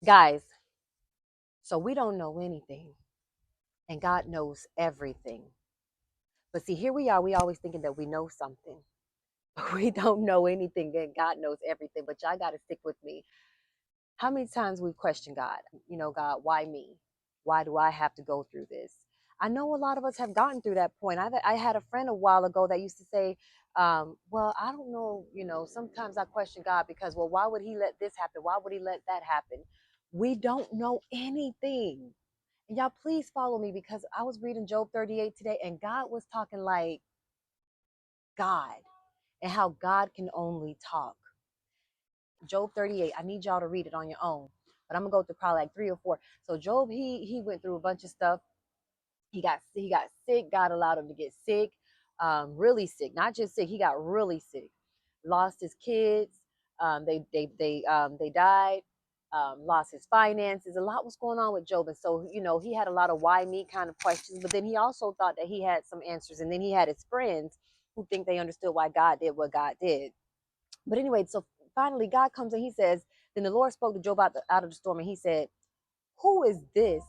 Guys, so we don't know anything, and God knows everything. But see, here we are, we always thinking that we know something. But we don't know anything, and God knows everything. But y'all got to stick with me. How many times we've questioned God? God, why me? Why do I have to go through this? I know a lot of us have gotten through that point. I had a friend a while ago that used to say, well, I don't know, sometimes I question God because, well, why would he let this happen? Why would he let that happen? We don't know anything. And y'all, please follow me because I was reading Job 38 today and God was talking like God and how God can only talk. Job 38. I need y'all to read it on your own. But I'm gonna go through probably like three or four. So Job, he went through a bunch of stuff. He got sick. God allowed him to get sick, really sick, not just sick. He got really sick. Lost his kids. They died. Lost his finances. A lot was going on with Job, and so he had a lot of why me kind of questions. But then he also thought that he had some answers, and then he had his friends who think they understood why God did what God did. But anyway, so finally God comes and he says, then the Lord spoke to Job out of the storm and he said, who is this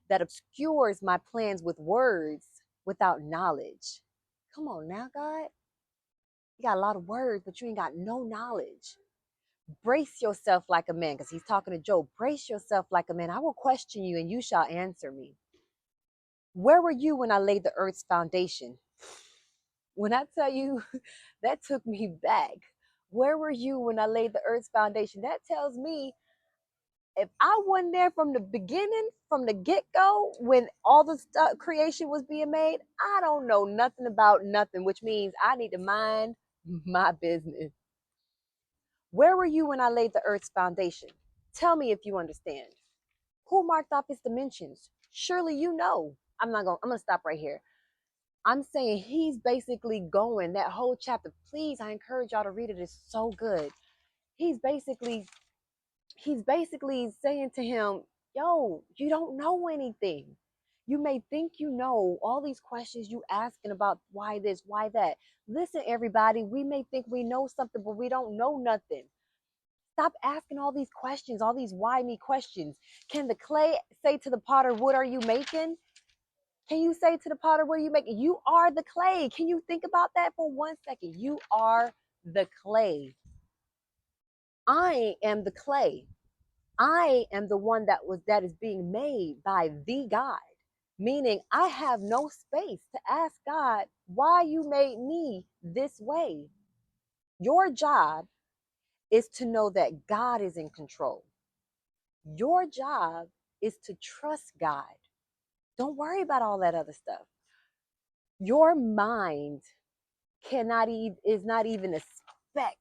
that obscures my plans with words without knowledge? Come on now, God. You got a lot of words, but you ain't got no knowledge. Brace yourself like a man, because he's talking to Job. Brace yourself like a man. I will question you and you shall answer me. Where were you when I laid the earth's foundation? When I tell you, that took me back. Where were you when I laid the earth's foundation? That tells me if I wasn't there from the beginning, from the get-go, when all the creation was being made, I don't know nothing about nothing, which means I need to mind my business. Where were you when I laid the earth's foundation? Tell me if you understand. Who marked off its dimensions? Surely you know. I'm gonna stop right here. I'm saying he's basically going that whole chapter. Please, I encourage y'all to read it. It's so good. He's basically he's basically saying to him, yo, you don't know anything. You may think you know all these questions you asking about why this, why that. Listen, everybody, we may think we know something, but we don't know nothing. Stop asking all these questions, all these why me questions. Can the clay say to the potter, what are you making? Can you say to the potter, what are you making? You are the clay. Can you think about that for 1 second? You are the clay. I am the clay. I am the one that is being made by the God, meaning I have no space to ask God why you made me this way. Your job is to know that God is in control. Your job is to trust God. Don't worry about all that other stuff. Your mind is not even a speck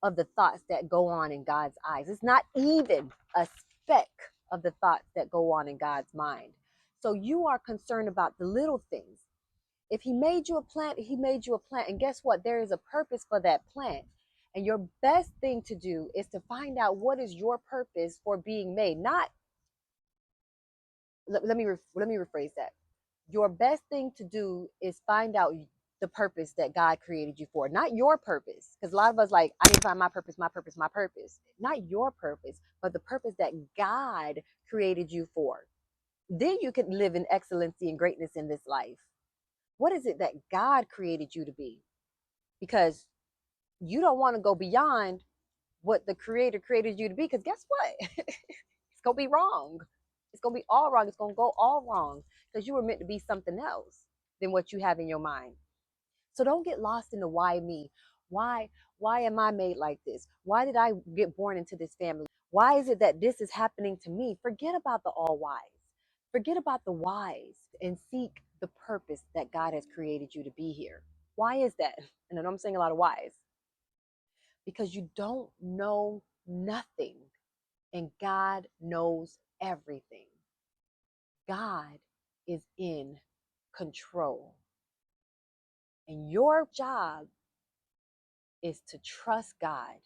of the thoughts that go on in God's eyes. It's not even a speck of the thoughts that go on in God's mind. So you are concerned about the little things. If he made you a plant, he made you a plant. And guess what? There is a purpose for that plant. And your best thing to do is to find out what is your purpose for being made. Not let me rephrase that. Your best thing to do is find out the purpose that God created you for, not your purpose. Because a lot of us like, I need to find my purpose, my purpose, my purpose. Not your purpose, but the purpose that God created you for. Then you can live in excellency and greatness in this life. What is it that God created you to be? Because you don't want to go beyond what the creator created you to be. Because guess what? It's going to be wrong. It's going to be all wrong. It's going to go all wrong because you were meant to be something else than what you have in your mind. So don't get lost in the why me. Why why am I made like this? Why did I get born into this family? Why is it that this is happening to me? Forget about the all whys. Forget about the whys and seek the purpose that God has created you to be here. Why is that? And I know I'm saying a lot of whys. Because you don't know nothing and God knows everything. God is in control. And your job is to trust God